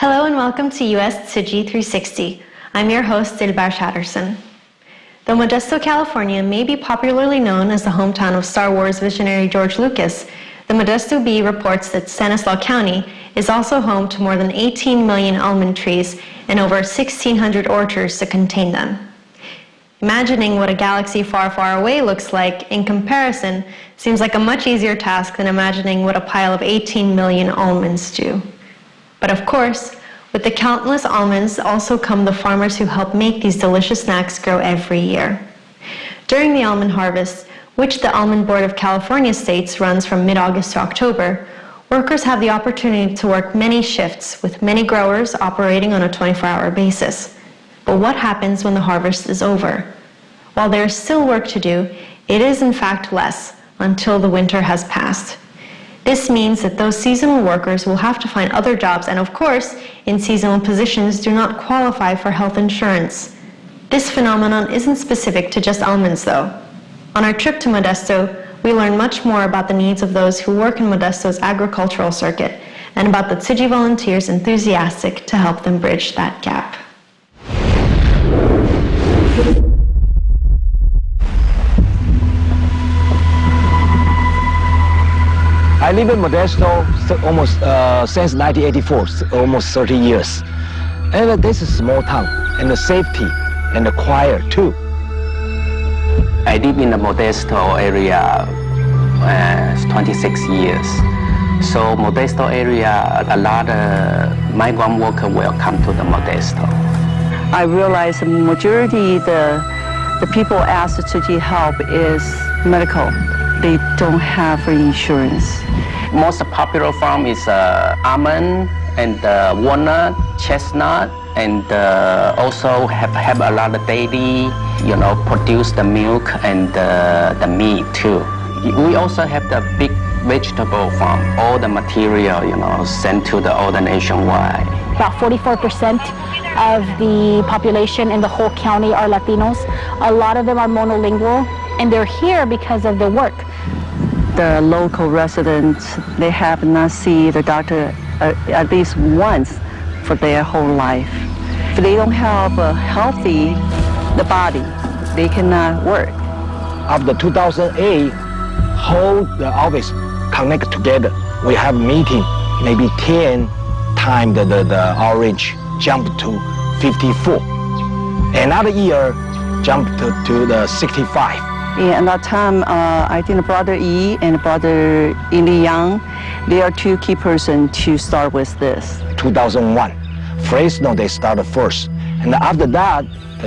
Hello and welcome to US Tzu Chi 360. I'm your host, Dilbar Shatterson. Though Modesto, California may be popularly known as the hometown of Star Wars visionary George Lucas, the Modesto Bee reports that Stanislaus County is also home to more than 18 million almond trees and over 1,600 orchards to contain them. Imagining what a galaxy far, far away looks like in comparison seems like a much easier task than imagining what a pile of 18 million almonds do. But of course, with the countless almonds also come the farmers who help make these delicious snacks grow every year. During the almond harvest, which the Almond Board of California states runs from mid-August to October, workers have the opportunity to work many shifts with many growers operating on a 24-hour basis. But what happens when the harvest is over? While there is still work to do, it is in fact less until the winter has passed. This means that those seasonal workers will have to find other jobs and, of course, in seasonal positions do not qualify for health insurance. This phenomenon isn't specific to just almonds, though. On our trip to Modesto, we learned much more about the needs of those who work in Modesto's agricultural circuit and about the Tzu Chi volunteers enthusiastic to help them bridge that gap. I live in Modesto almost since 1984, almost 30 years. And this is a small town, and the safety and the quiet too. I live in the Modesto area 26 years. So Modesto area, a lot of migrant workers will come to the Modesto. I realize the majority the people asked to Tzu Chi help is medical. They don't have insurance. Most popular farm is almond and walnut, chestnut, and also have a lot of dairy, produce the milk and the meat too. We also have the big vegetable farm, all the material, sent to all the nationwide. About 44% of the population in the whole county are Latinos. A lot of them are monolingual, and they're here because of the work. The local residents, they have not seen the doctor at least once for their whole life. If they don't have a healthy the body, they cannot work. After 2008, whole the office connect together. We have meeting, maybe 10 times the orange jumped to 54. Another year jumped to the 65. And at that time, I think Brother Yi and Brother Ili Yang, they are two key persons to start with this. 2001, Fresno, they started first. And after that,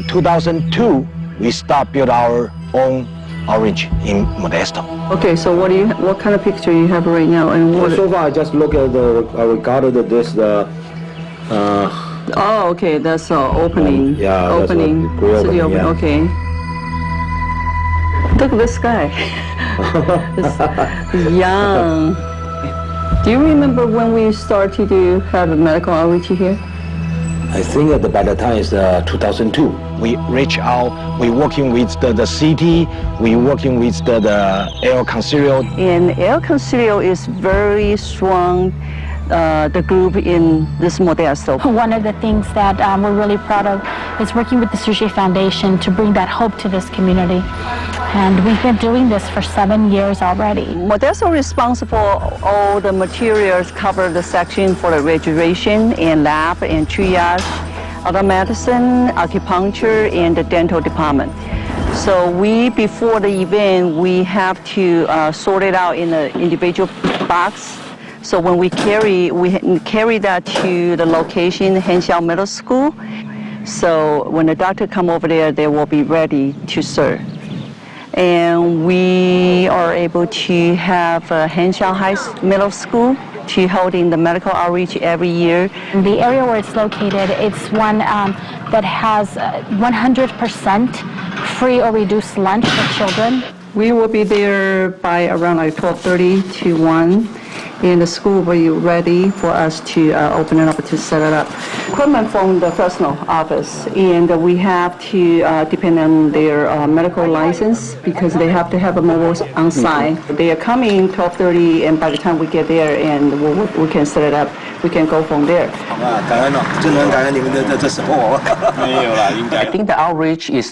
2002, we start build our own orange in Modesto. Okay, so what kind of picture you have right now? And what so far, I just look at I regarded this oh, okay, that's opening. Yeah, opening. That's City open. Yeah. Okay. Look at this guy. He's young. Do you remember when we started to have a medical outreach here? I think that by the time it's 2002. We reach out, we working with the city, we working with the El Concilio. And El Concilio is very strong, the group in this Modesto. One of the things that we're really proud of is working with the Tzu Chi Foundation to bring that hope to this community. And we've been doing this for 7 years already. Modesto responsible all the materials, cover the section for the registration and lab and triage, other medicine, acupuncture, and the dental department. So before the event, we have to sort it out in an individual box. So when we carry that to the location, Henshaw Middle School. So when the doctor come over there, they will be ready to serve. And we are able to have Henshaw Middle School to holding the medical outreach every year. The area where it's located, it's one that has 100% free or reduced lunch for children. We will be there by around like 12:30 to 1. and the school will be ready for us to open it up to set it up. Equipment from the Fresno office, and we have to depend on their medical license because they have to have a mobile on site. They are coming 12:30, and by the time we get there and we can set it up, we can go from there. I think the outreach is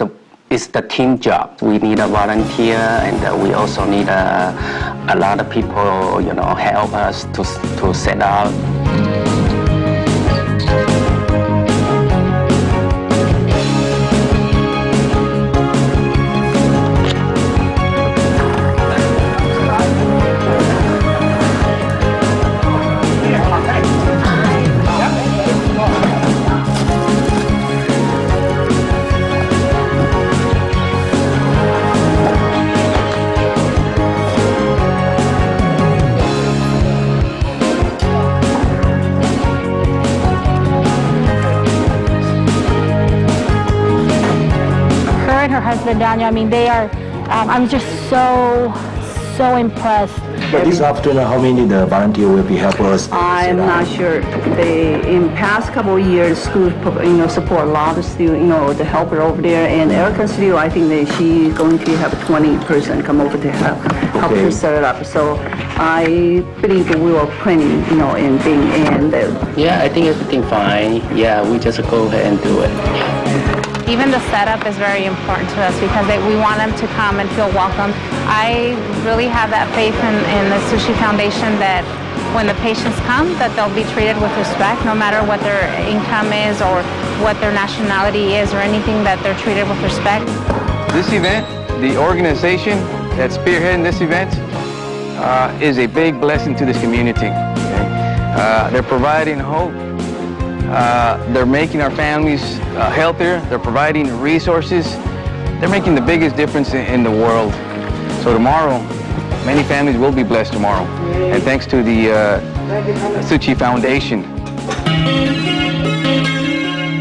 the team job. We need a volunteer, and we also need a lot of people, help us to set up. Her husband Daniel, I mean, they are, I'm just so impressed. But this afternoon, how many the volunteer will be help us? I'm not sure. In past couple of years, school support a lot of students, the helper over there. And Erica Studio, I think that she's going to have a 20 person come over to help her set it up. So I believe that we were planning, in being and. Yeah, I think everything fine. Yeah, we just go ahead and do it. Even the setup is very important to us because we want them to come and feel welcome. I really have that faith in the Tzu Chi Foundation that when the patients come, that they'll be treated with respect, no matter what their income is or what their nationality is or anything, that they're treated with respect. This event, the organization that's spearheading this event, is a big blessing to this community. They're providing hope. They're making our families healthier. They're providing resources. They're making the biggest difference in the world. So tomorrow, many families will be blessed tomorrow. And thanks to the Tzu Chi Foundation.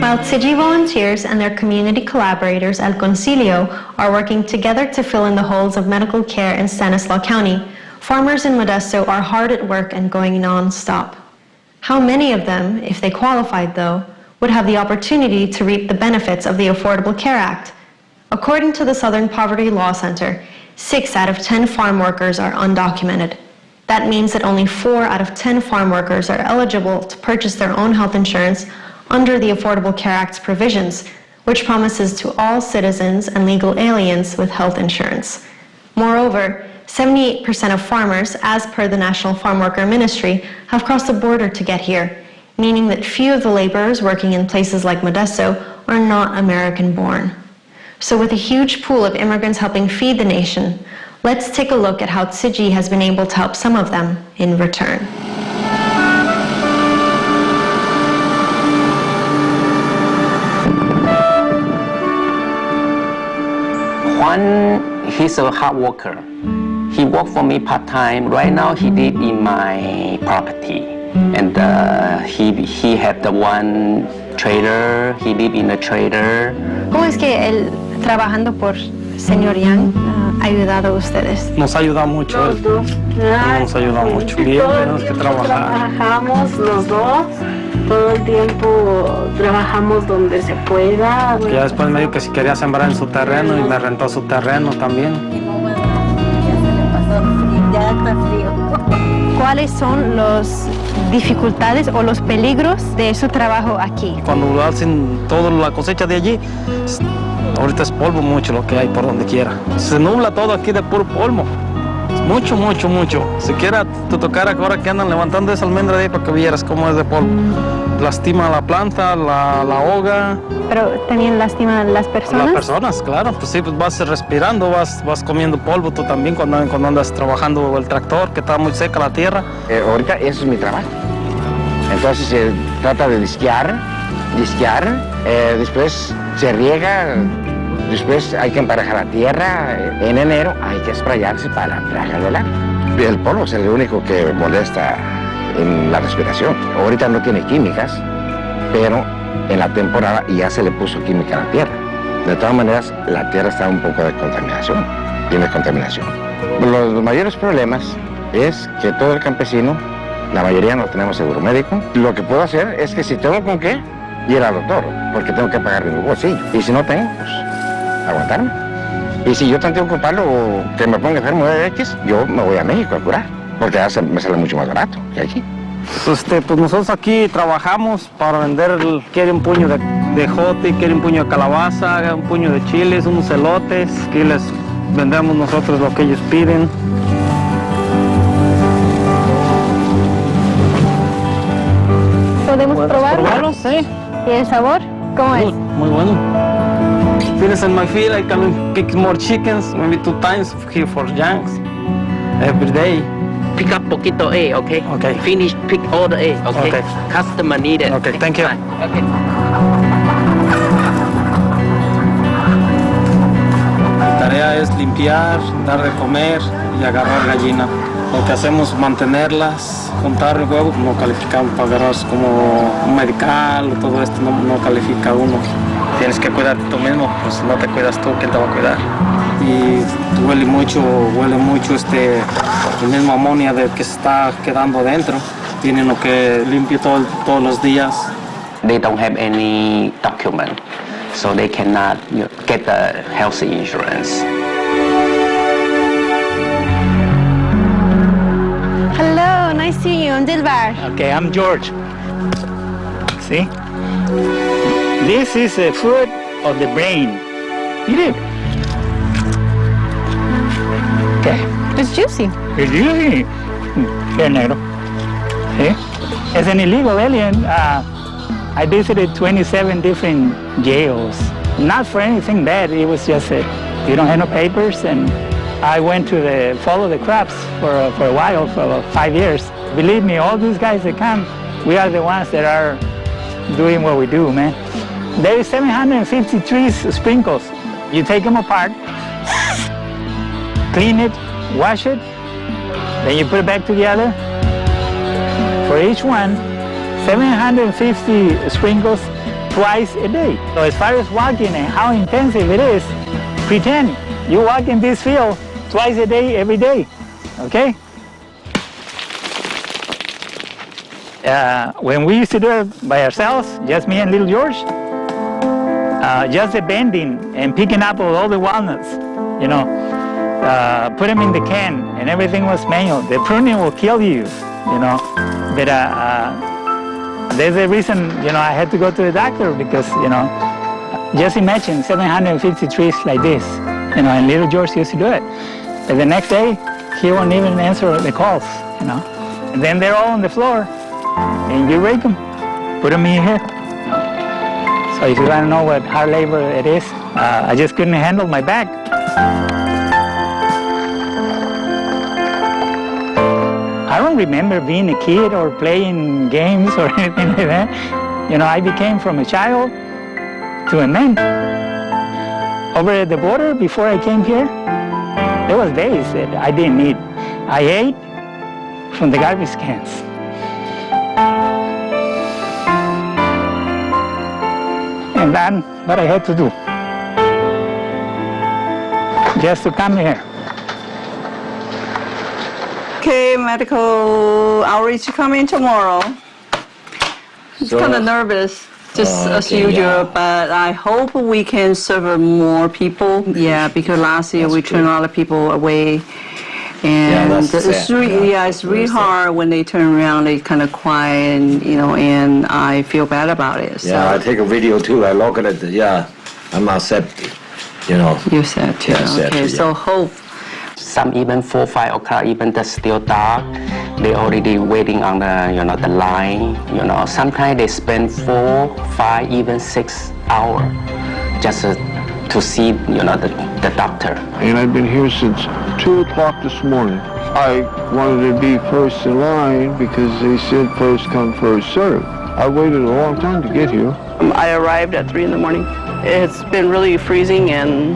While Tzu Chi volunteers and their community collaborators at Concilio are working together to fill in the holes of medical care in Stanislaus County, farmers in Modesto are hard at work and going non-stop. How many of them, if they qualified though, would have the opportunity to reap the benefits of the Affordable Care Act? According to the Southern Poverty Law Center, 6 out of 10 farm workers are undocumented. That means that only 4 out of 10 farm workers are eligible to purchase their own health insurance under the Affordable Care Act's provisions, which promises to all citizens and legal aliens with health insurance. Moreover, 78% of farmers, as per the National Farm Worker Ministry, have crossed the border to get here, meaning that few of the laborers working in places like Modesto are not American-born. So with a huge pool of immigrants helping feed the nation, let's take a look at how Tzu Chi has been able to help some of them in return. Juan, he's a hard worker. He worked for me part-time. Right now, he live in my property. And he had the one trailer. He live in a trailer. ¿Cómo es que él, trabajando por señor Yang, ha ayudado a ustedes? Nos ayuda mucho. Los dos. Nos ayuda mucho. Bien, tenemos que trabajar. Trabajamos los dos. Todo el tiempo trabajamos donde se pueda. Ya después me dijo que si quería sembrar en su terreno y me rentó su terreno también. Ya está frío. ¿Cuáles son las dificultades o los peligros de su trabajo aquí? Cuando hacen toda la cosecha de allí, ahorita es polvo mucho lo que hay por donde quiera. Se nubla todo aquí de puro polvo. Mucho, mucho, mucho. Siquiera te tocara ahora que andan levantando esa almendra de ahí para que vieras cómo es de polvo. Lastima la planta, la ahoga. Pero también lastima a las personas. Las personas, claro. Pues sí, pues vas respirando, vas comiendo polvo tú también cuando andas trabajando el tractor, que está muy seca la tierra. Ahorita eso es mi trabajo. Entonces se trata de disquear, después se riega, después hay que emparejar la tierra. En enero hay que sprayarse para emparejármela. El polvo es el único que molesta en la respiración. Ahorita no tiene químicas, pero en la temporada ya se le puso química a la tierra. De todas maneras, la tierra está un poco de contaminación, tiene contaminación. Los mayores problemas es que todo el campesino, la mayoría no tenemos seguro médico. Lo que puedo hacer es que si tengo con qué, ir al doctor, porque tengo que pagar de mi bolsillo. Y si no tengo, pues aguantarme. Y si yo tengo que ocuparlo o que me ponga enfermo de X, yo me voy a México a curar, porque me sale mucho más barato que aquí. Pues nosotros aquí trabajamos para vender, quiere un puño de jote, quiere un puño de calabaza, un puño de chiles, unos elotes, aquí les vendemos nosotros lo que ellos piden. ¿Podemos probarlo? Probarlo, sí. ¿Y el sabor? ¿Cómo es? Muy bueno. Finish in my field, I can pick more chickens, maybe 2 times here for youngs, every day. Pick up poquito egg, okay? Okay. Finish, pick all the egg, okay? Okay. Customer needed. Okay, thank you. Okay. Mi tarea es limpiar, dar de comer y agarrar gallina. Lo que hacemos es mantenerlas, juntar el huevo, no calificamos para agarrar como un medical o todo esto, no califica uno. Tienes que cuidarte tú mismo, pues si no te cuidas tú, ¿quién te va a cuidar? Y huele mucho el mismo amonía de que se está quedando adentro. Tienen lo que limpie todos los días. They don't have any document, so they cannot get the health insurance. Hello, nice to see you. I'm Dilbar. Okay, I'm George. See? This is a food of the brain. Eat it. Okay. It's juicy. It's juicy. Here, negro. See? As an illegal alien, I visited 27 different jails. Not for anything bad. It was just you don't have no papers, and I went to follow the crops for a while, for about 5 years. Believe me, all these guys that come, we are the ones that are doing what we do, man. There is 753 sprinkles. You take them apart, clean it, wash it, then you put it back together. For each one, 750 sprinkles twice a day. So as far as walking and how intensive it is, pretend you walk in this field twice a day, every day, okay? When we used to do it by ourselves, just me and little George, just the bending and picking up all the walnuts, put them in the can, and everything was manual. The pruning will kill you, But there's a reason, I had to go to the doctor because, just imagine 750 trees like this, and little George used to do it. But the next day, he won't even answer the calls, And then they're all on the floor, and you rake them, put them in here. So if you want to know what hard labor it is, I just couldn't handle my back. I don't remember being a kid or playing games or anything like that. I became from a child to a man. Over at the border, before I came here, there was days that I didn't eat. I ate from the garbage cans. And that's what I had to do, just to come here. Okay, medical outreach coming tomorrow. It's kind of nervous, just as usual, but I hope we can serve more people. Yeah, because last year we turned a lot of people away. And it's really hard when they turn around, they kind of quiet, and I feel bad about it. So. Yeah, I take a video too. I look at it. Yeah, I'm not sad. You said too. Yeah, okay, so hope. Some even 4, 5 o'clock, even it's still dark. They already waiting on the, the line. Sometimes they spend 4, 5, even 6 hours just to see, the doctor. And I've been here since 2 o'clock this morning. I wanted to be first in line because they said first come, first serve. I waited a long time to get here. I arrived at 3 in the morning. It's been really freezing, and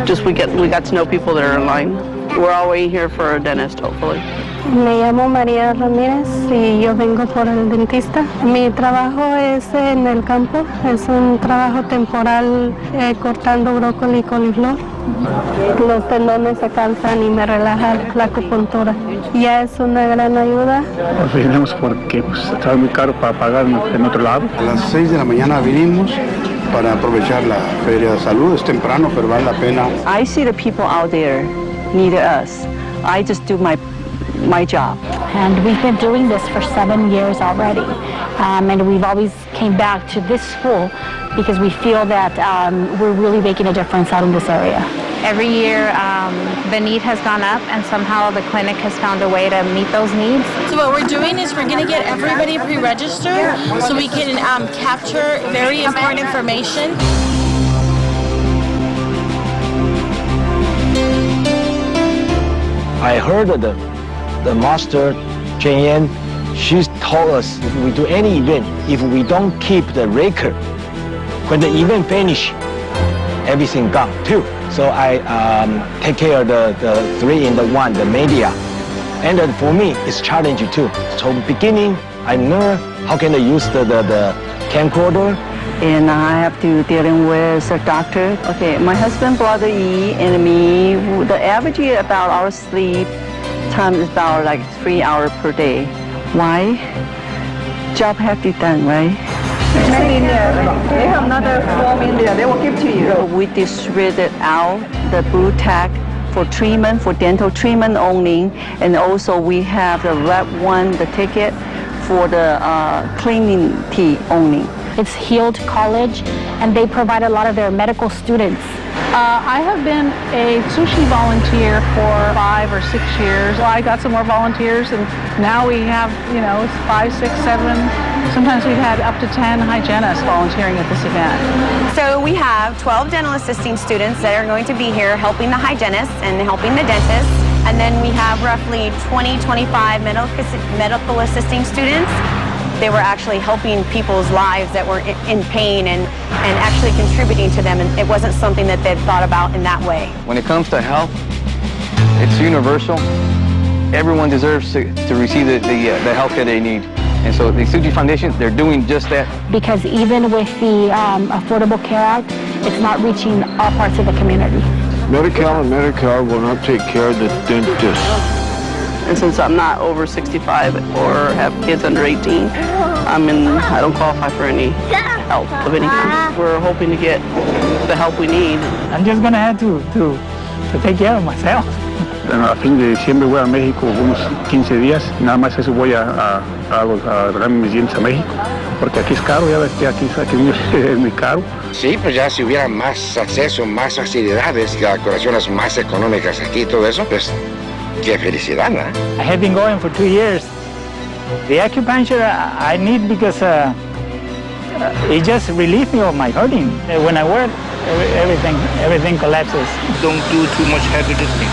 just we got to know people that are in line. We're all waiting here for a dentist, hopefully. Me llamo María Ramírez y yo vengo por el dentista. Mi trabajo es en el campo, es un trabajo temporal cortando brócoli y coliflor. Los tendones se cansan y me relaja la acupuntura. Ya es una gran ayuda. Pues vinimos porque estaba muy caro para pagar en otro lado. A las 6 de la mañana vinimos para aprovechar la Feria de Salud. Es temprano, pero vale la pena. I see the people out there need us. I just do my job. And we've been doing this for 7 years already. And we've always came back to this school because we feel that we're really making a difference out in this area. Every year, the need has gone up, and somehow the clinic has found a way to meet those needs. So what we're doing is we're going to get everybody pre-registered so we can capture very important information. I heard the master, Chen Yan, she's told us if we do any event, if we don't keep the record, when the event finish, everything gone too. So I take care of the 3-in-1, the media. And for me, it's challenging too. So beginning, I learn how can I use the camcorder. And I have to dealing with a doctor. Okay, my husband, brother E, and me, the average about our sleep time is about like 3 hours per day. Why? Job have to be done, right? They have another form in there. They will give to you. We distributed out the blue tag for treatment, for dental treatment only, and also we have the red one, the ticket for the cleaning tea only. It's Healed College, and they provide a lot of their medical students. I have been a Tzu Chi volunteer for 5 or 6 years. Well, I got some more volunteers, and now we have, it's 5, 6, 7. Sometimes we've had up to 10 hygienists volunteering at this event. So we have 12 dental assisting students that are going to be here helping the hygienists and helping the dentists. And then we have roughly 20, 25 medical assisting students. They were actually helping people's lives that were in pain and actually contributing to them. And it wasn't something that they'd thought about in that way. When it comes to health, it's universal. Everyone deserves to receive the health care they need. And so the Tzu Chi Foundation, they're doing just that. Because even with the Affordable Care Act, it's not reaching all parts of the community. Medi-Cal and Medicare will not take care of the dentist. And since I'm not over 65 or have kids under 18, I don't qualify for any help of any kind. We're hoping to get the help we need. I'm just going to have to take care of myself. A fin de diciembre voy a México unos 15 días, nada más eso voy a arreglarme mis dientes a México, porque aquí es caro, ya ves que aquí es muy caro. Sí, pues ya si hubiera más acceso, más facilidades, curaciones más económicas aquí y todo eso, pues qué felicidad, ¿no? I have been going for 2 years. The acupuncture I need because it just relieves me of my hurting. When I work, everything collapses. Don't do too much heavy lifting.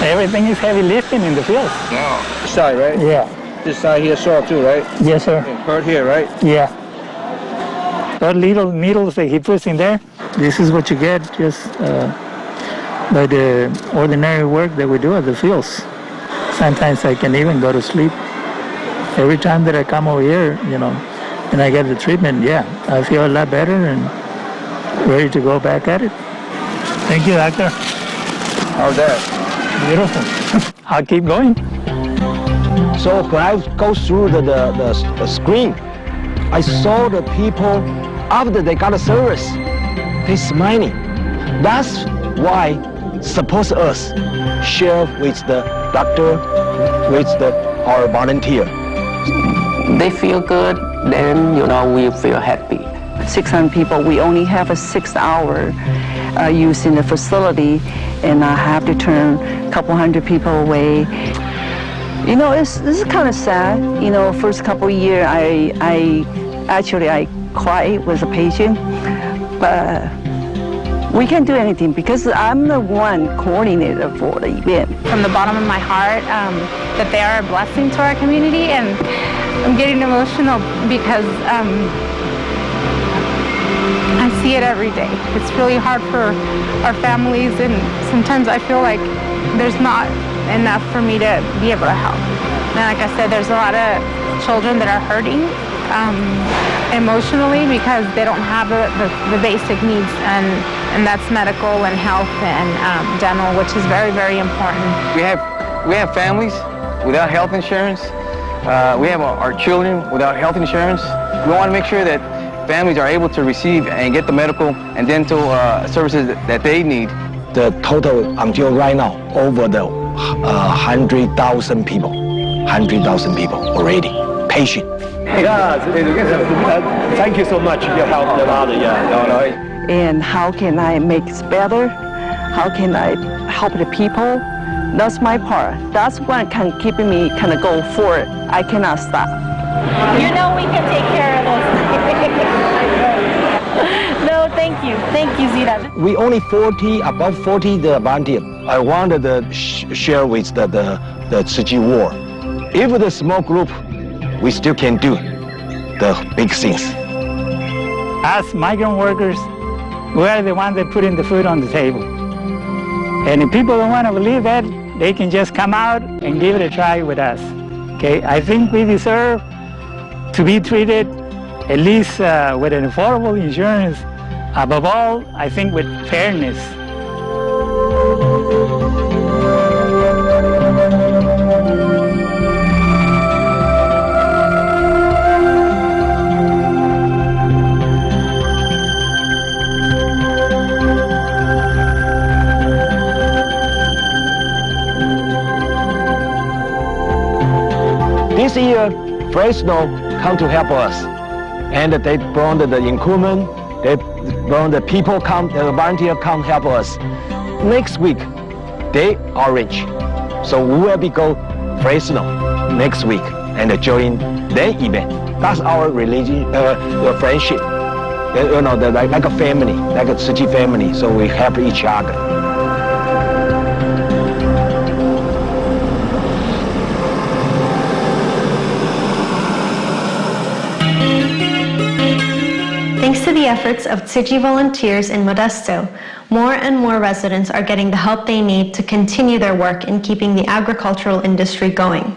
Everything is heavy lifting in the field. No. This side, right? Yeah. This side here sore too, right? Yes, sir. Hurt here, right? Yeah. Those little needles that he puts in there, this is what you get just by the ordinary work that we do at the fields. Sometimes I can even go to sleep. Every time that I come over here, and I get the treatment, I feel a lot better and ready to go back at it. Thank you, doctor. How's that? Beautiful. I'll keep going. So when I go through the screen, I saw the people after they got a service, they smiling. That's why suppose us share with the doctor, with our volunteer. They feel good, then we feel happy. 600 people, we only have a 6 hour use in the facility, and I have to turn a couple hundred people away. This is kind of sad. First couple of years, I cried with a patient, but we can't do anything because I'm the one coordinator for the event. From the bottom of my heart, that they are a blessing to our community, and I'm getting emotional because I see it every day. It's really hard for our families, and sometimes I feel like there's not enough for me to be able to help. And like I said, there's a lot of children that are hurting. emotionally because they don't have the basic needs, and that's medical and health and dental, which is very, very important. We have families without health insurance. We have our children without health insurance. We want to make sure that families are able to receive and get the medical and dental services that they need. The total until right now, over the 100,000 people. 100,000 people already, patient. Thank you so much. You helped a lot. And how can I make it better? How can I help the people? That's my part. That's what can keep me kind of go forward. I cannot stop. You know we can take care of this. No, thank you. Thank you, Zita. We only about 40 the volunteer. I wanted to share with the Tzu Chi war. If the small group, we still can do the big things. As migrant workers, we are the ones that put in the food on the table. And if people don't want to believe that, they can just come out and give it a try with us. Okay, I think we deserve to be treated at least with an affordable insurance. Above all, I think with fairness. This year, Fresno come to help us, and they brought the equipment. They brought the people come, the volunteer come help us. Next week, they orange, so we will be go Fresno next week and join their event. That's our religion, friendship. You know, like a family, like a Tzu Chi family. So we help each other. Thanks to the efforts of Tzu Chi volunteers in Modesto, more and more residents are getting the help they need to continue their work in keeping the agricultural industry going.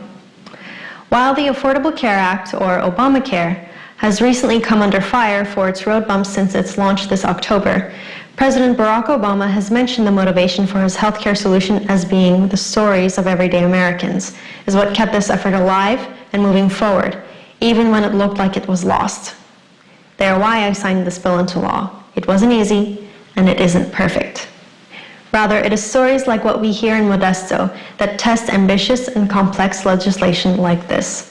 While the Affordable Care Act, or Obamacare, has recently come under fire for its road bumps since its launch this October, President Barack Obama has mentioned the motivation for his healthcare solution as being the stories of everyday Americans, is what kept this effort alive and moving forward, even when it looked like it was lost. They are why I signed this bill into law. It wasn't easy, and it isn't perfect. Rather, it is stories like what we hear in Modesto that test ambitious and complex legislation like this.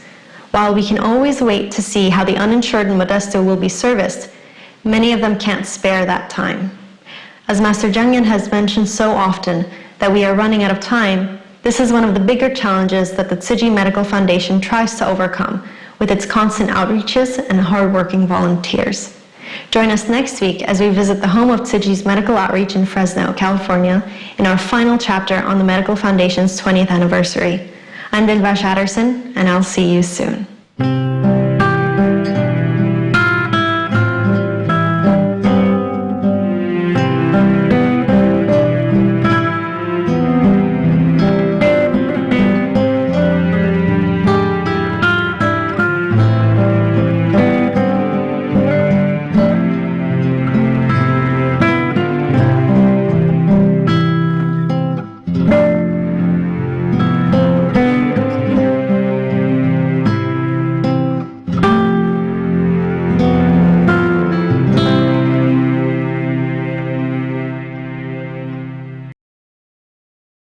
While we can always wait to see how the uninsured in Modesto will be serviced, many of them can't spare that time. As Master Jungyan has mentioned so often that we are running out of time, this is one of the bigger challenges that the Tzu Chi Medical Foundation tries to overcome with its constant outreaches and hardworking volunteers. Join us next week as we visit the home of Tzu Chi's medical outreach in Fresno, California, in our final chapter on the Medical Foundation's 20th anniversary. I'm Dilbar Shatterson, and I'll see you soon.